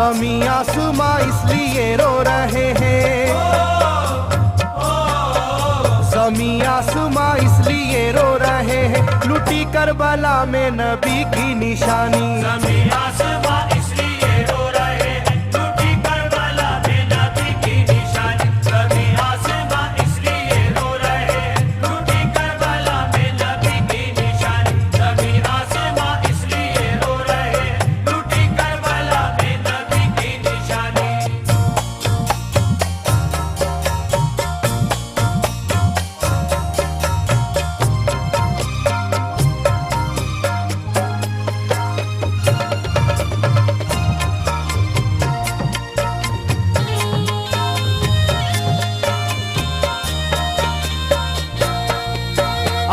ज़मीं आसमां इसलिए रो रहे हैं, ज़मीं आसमां इसलिए रो रहे हैं, लुटी करबला में नबी की निशानी। ज़मीं आसमां इसलिए रो रहे हैं, लुटी करबला में नबी की निशानी। ज़मीं आसमां इसलिए रो रहे हैं, लुटी करबला में नबी की निशानी। ज़मीं आसमां इसलिए रो रहे हैं, लुटी करबला में नबी की निशानी।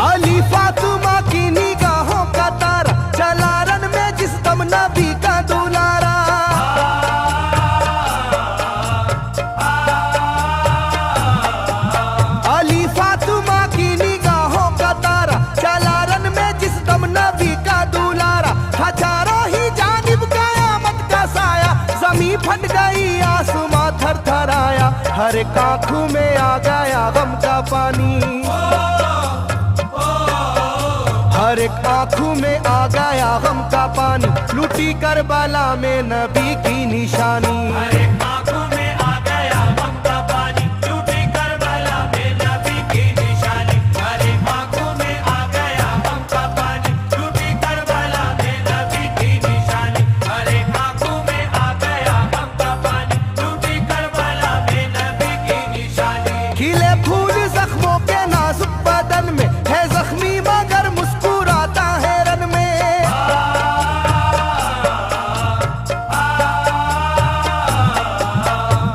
अली फातिमा की निगाहों का तारा, चला रन में जिस दम नबी का दुलारा। अली फातिमा की निगाहों का तारा, चला रन में जिस दम नबी का दुलारा। था चारों ही जानिब कयामत का साया, जमीन फट गई आसमां थर थर आया। हर एक आंखों में आ गया गम का पानी, हर एक आंखों में आ गया गम का पानी, लुटी करबला में नबी की निशानी। हर एक आंखों में आ गया गम का पानी, लुटी करबला में नबी की निशानी। हर एक आंखों में आ गया गम का पानी, लुटी करबला में नबी की निशानी। हर एक आंखों में आ गया गम का पानी, लुटी करबला में नबी की निशानी। खिले फूल जख्मों के नाजुक बदन में है जख्मी मगर मुस्कुराता है रन में।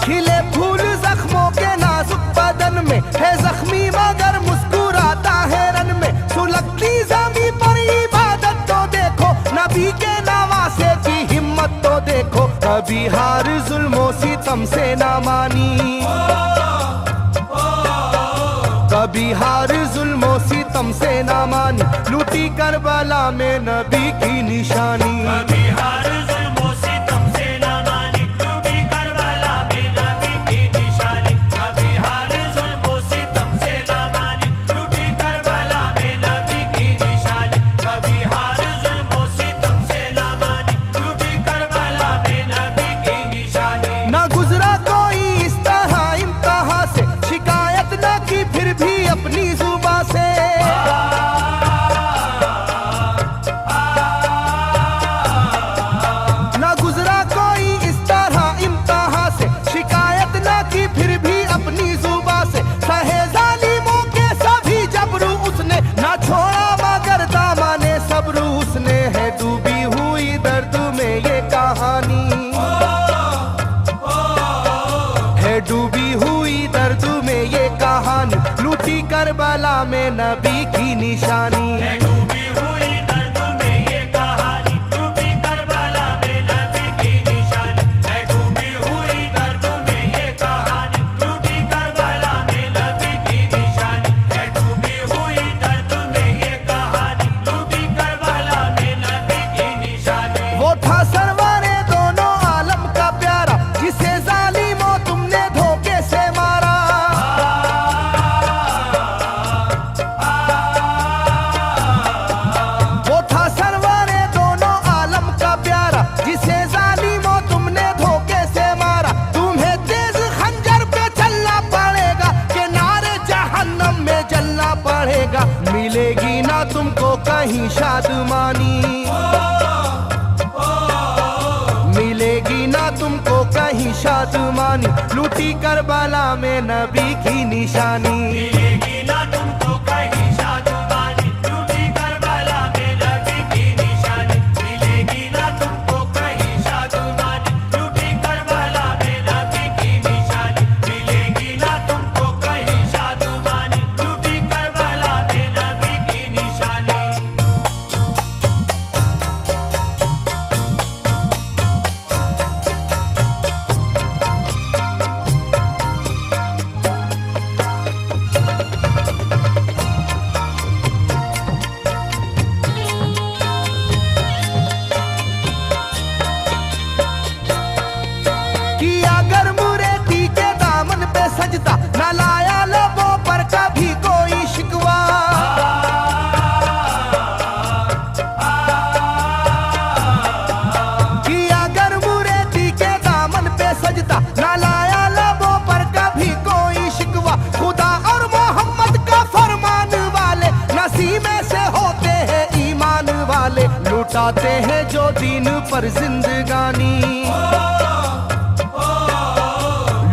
खिले फूल जख्मों के नाजुक बदन में है जख्मी मगर मुस्कुराता है रन में। सुलगती ज़मीं पर इबादत तो देखो, नबी के नवासे की हिम्मत तो देखो। कभी हार जुल्मों सितम से ना मानी, कभी हार जुल्मों सितम से ना मानी, लुटी करबला में नबी की निशानी। कभी हार जुल्मों सितम से ना मानी, लुटी करबला में नबी की निशानी। कभी हार जुल्मों सितम से ना मानी, लुटी करबला में नबी की निशानी। कभी हार जुल्मों सितम से ना मानी, लुटी करबला में नबी की निशानी। ना गुजरा कोई इस तरह इम्तिहा से, शिकायत न की फिर भी अपनी जुबां से। ना गुजरा कोई इस तरह इम्तिहा से, शिकायत न की फिर भी अपनी जुबां से। सहे जालिमों के सभी जबरू उसने, ना छोड़ा मगर दामने सब्र उसने। है डूबी हुई दर्द में ये कहानी, है डूबी हुई दर्द में ये कहानी, लुटी करबला में नबी की निशानी। है डूबी हुई दर्द में ये कहानी, लुटी करबला में नबी की निशानी। है डूबी हुई दर्द में ये कहानी, लुटी करबला में नबी की निशानी। है डूबी हुई दर्द में ये कहानी, लुटी करबला में नबी की निशानी। वो था सरवारे दोनों आलम का प्यारा, जिसे जालिमों तुमने धोखे से मारा। वो था सरवारे दोनों आलम का प्यारा, जिसे जालिमों तुमने धोखे से मारा। तुम्हें तेज खंजर पे चलना पड़ेगा, कि नारे जहन्नम में जलना पड़ेगा। मिलेगी ना तुमको कहीं शादमानी, मिलेगी ना तुमको कहीं शादमानी, लुटी करबला में नबी की निशानी। मिलेगी ना तुमको कहीं शादमानी, लुटी करबला में नबी की निशानी। मिलेगी ना तुमको कहीं शादमानी, लुटी करबला में नबी की निशानी। मिलेगी ना तुमको कहीं शादमानी, लुटी करबला में नबी की निशानी। उसी में से होते हैं ईमान वाले, लुटाते हैं जो दीन पर जिंदगानी,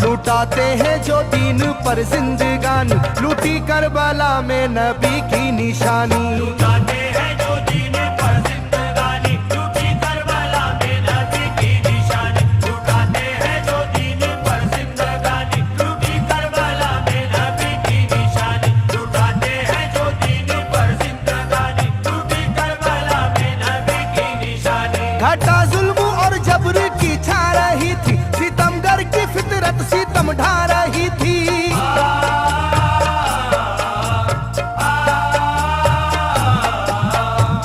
लुटाते हैं जो दीन पर जिंदगानी, लूटी करबला में नबी की निशानी। लुटाते हैं जो दीन पर जिंदगानी, लूटी करबला में नबी की निशानी। लुटाते हैं जो दीन पर जिंदगानी, लूटी करबला में नबी की निशानी। लुटाते हैं जो दीन पर जिंदगानी, लूटी करबला में नबी की निशानी। घटा जुल्म और जबर की छा रही थी, सितमगर की फितरत सितम ढा रही थी।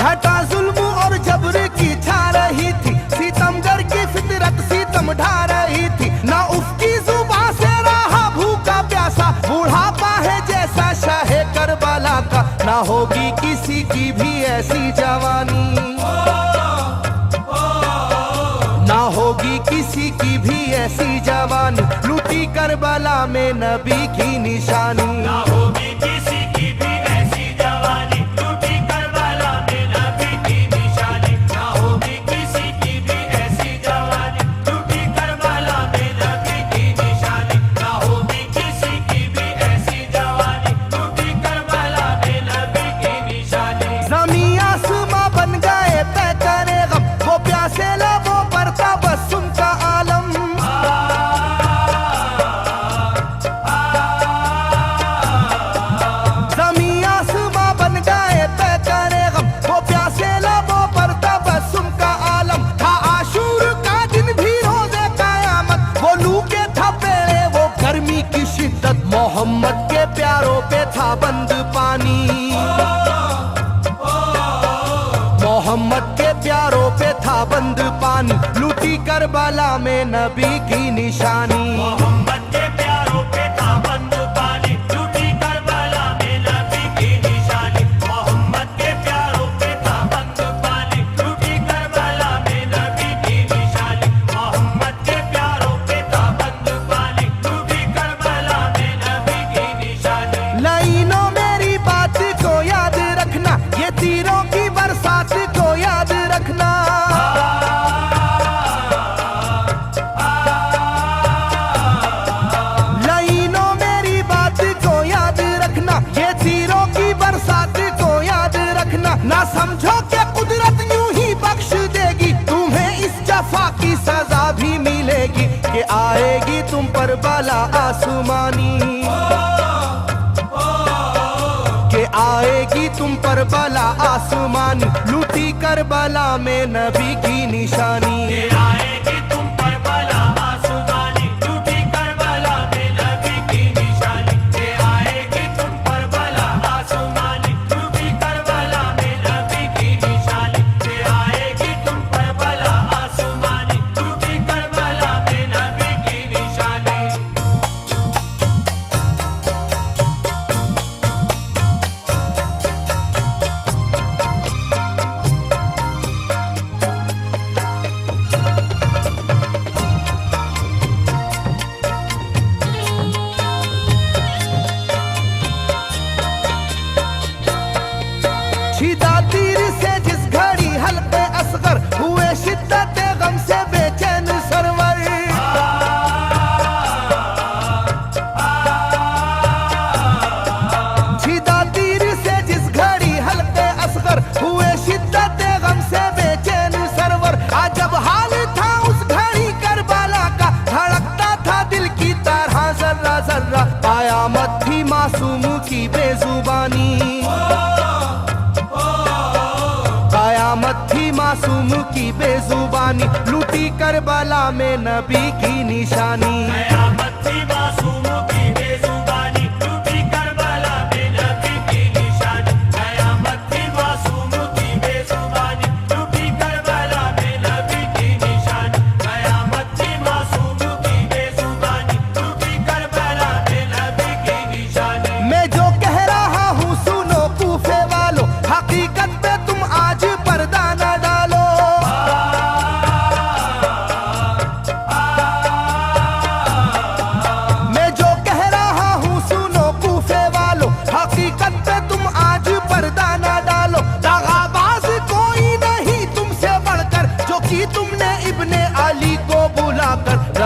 घटा जुल्म और जबर की छा रही थी, सितमगर की फितरत सितम ढा रही थी। ना उसकी जुबान से रहा भूखा प्यासा, बुढ़ापा है जैसा शाहे करबला का, ना होगी किसी की भी ऐसी जवानी, ना होगी किसी की भी ऐसी जवानी, लूटी करबला में नबी की निशानी। ना होगी किसी की भी ऐसी जवानी, लूटी करबला में नबी की निशानी। ना होगी किसी की भी ऐसी जवानी, लूटी करबला में नबी की निशानी। ना होगी किसी की भी ऐसी जवानी, लूटी करबला में नबी की निशानी। ज़मीं आसमां बन गए तय करे गम, वो प्यासे लबों पर तबस्सुम का आलम। ज़मीं आसमां बन गए तय करे गम, वो प्यासे लबों पर तबस्सुम का आलम। था आशूर का दिन भी रोज़े क़यामत, वो लू के थपेड़े वो गर्मी की शिद्दत, मोहम्मद के प्यारों पे था बंद पानी, मोहम्मद के प्यारों पे था बंद पानी, लूटी करबला में नबी की निशानी। मोहम्मद के प्यारों पे था बंद पानी, लूटी करबला में नबी की निशानी। मोहम्मद के प्यारों पे था बंद पानी, लूटी करबला में नबी की निशानी। मोहम्मद के प्यारों पे था बंद पानी, लूटी करबला में नबी की निशानी। लाइनों मेरी बात को याद रखना, ये तीरों की बरसात को याद रखना। लाइनों मेरी बात को याद रखना, ये तीरों की बरसात को याद रखना। ना समझो कि कुदरत यूं ही बख्श देगी, तुम्हें इस जफा की सजा भी मिलेगी, कि आएगी तुम पर बला आसमानी, के आएगी तुम पर बला आसमानी, लूटी करबला में नबी की निशानी। ये आएगी तुम पर बला आसमानी, लूटी करबला में नबी की निशानी। ये आएगी तुम पर बला आसमानी, लूटी करबला में नबी की निशानी। ये आएगी तुम पर बला आसमानी, लूटी करबला में नबी की निशानी। छिदा तीर से जिस घड़ी हल्के असगर हुए, शिद्दत गम से बेचैन सरवर। छिदा तीर से जिस घड़ी हल्के असगर हुए, शिद्दत गम से बेचैन सरवर। अजब हाल था उस घड़ी करबला का, धड़कता था दिल की तरह जर्रा जर्रा। कयामत थी मासूम की बेजुबानी, कयामत थी मासूम की बेजुबानी, लूटी करबला में नबी की निशानी। कयामत थी मासूम की बेजुबानी, लूटी करबला में नबी की निशानी। कयामत थी मासूम की बेजुबानी, लूटी करबला में नबी की निशानी। कयामत थी मासूम की बेजुबानी, लूटी करबला में नबी की निशानी। मैं जो कह रहा हूँ सुनो कूफे वालों, हकीकत पे तुम आज पर्दा न डालो।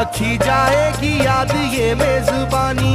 रखी जाएगी याद ये मेजबानी,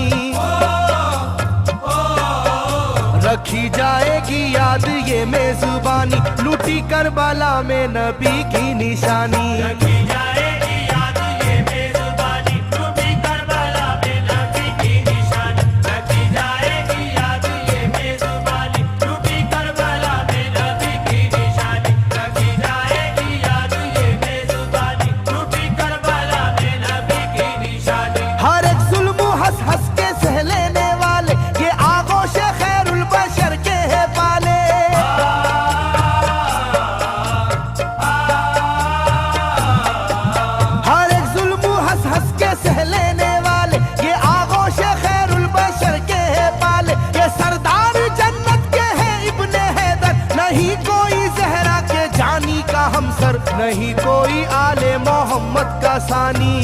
रखी जाएगी याद ये मेजबानी, लूटी करबला में नबी की निशानी। रखी जाएगी याद ये मेजबानी, लूटी करबला में नबी की निशानी। रखी जाएगी याद ये मेजबानी, लूटी करबला में नबी की निशानी। रखी जाएगी याद ये मेजबानी, लूटी करबला में नबी की निशानी। हर एक जुल्म हंस हंस के सह लेने वाले, ये आगोश खैरुल बशर के है पाले। हर एक जुल्म हंस हंस के सह लेने वाले, ये आगोश खैरुल बशर के है पाले। ये सरदार जन्नत के है इब्ने हैदर, नहीं कोई जहरा के जानी का हमसर, नहीं कोई आले मोहम्मद का सानी,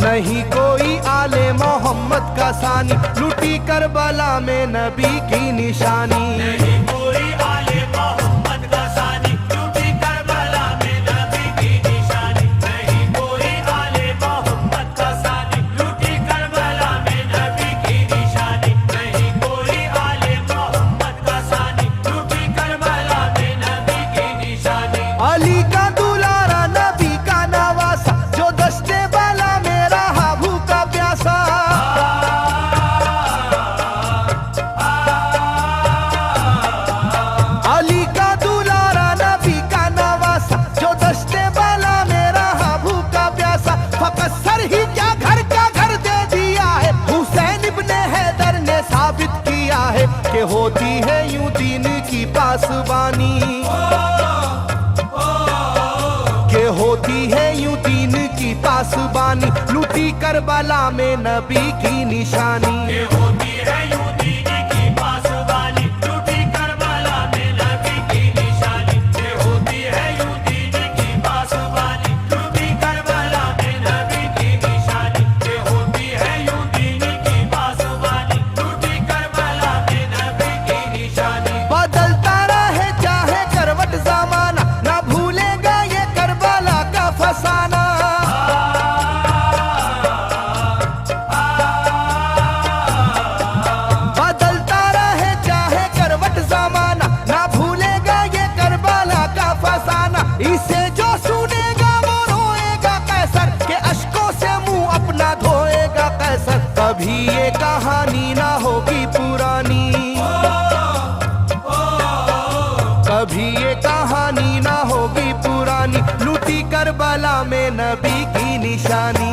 नहीं कोई आले मोहम्मद का सानी, लूटी करबला में नबी की निशानी। नहीं कोई आले मोहम्मद का सानी, लूटी करबला में नबी की निशानी। नहीं कोई आले मोहम्मद का सानी, लूटी करबला में नबी की निशानी। नहीं कोई आले मोहम्मद का सानी, लूटी करबला में नबी की निशानी। अली का दुलारा नबी का नवासा, जो दस्ते बाला में रहा भूखा प्यासा। अली का दुलारा नबी का नवासा, जो दस्ते बाला में रहा भूखा प्यासा। फकत सर ही क्या घर का घर दे दिया है, हुसैन इब्ने हैदर ने साबित किया है कि होती है यूं दीन की पासबानी, के होती है यूं दीन की पासबानी, लूटी करबला में नबी की निशानी। ये होती है यूं दीन की पासबानी, लूटी करबला में नबी की निशानी। ये होती है यूं दीन की पासबानी, लूटी करबला में नबी की निशानी। ये होती है यूं दीन की पासबानी, लूटी करबला में नबी की निशानी। बदलता रहे चाहे करवट जमाना, ना भूलेगा ये करबला का फसाना। बदलता रहे चाहे करवट जमाना, ना भूलेगा ये करबला का फसाना। इसे जो सुनेगा वो रोएगा कैसर, के अश्कों से मुंह अपना धोएगा कैसर। कभी ये कहानी ना होगी पुरानी, कभी ये कहानी ना होगी पुरानी, लूटी करबला में नबी की निशानी।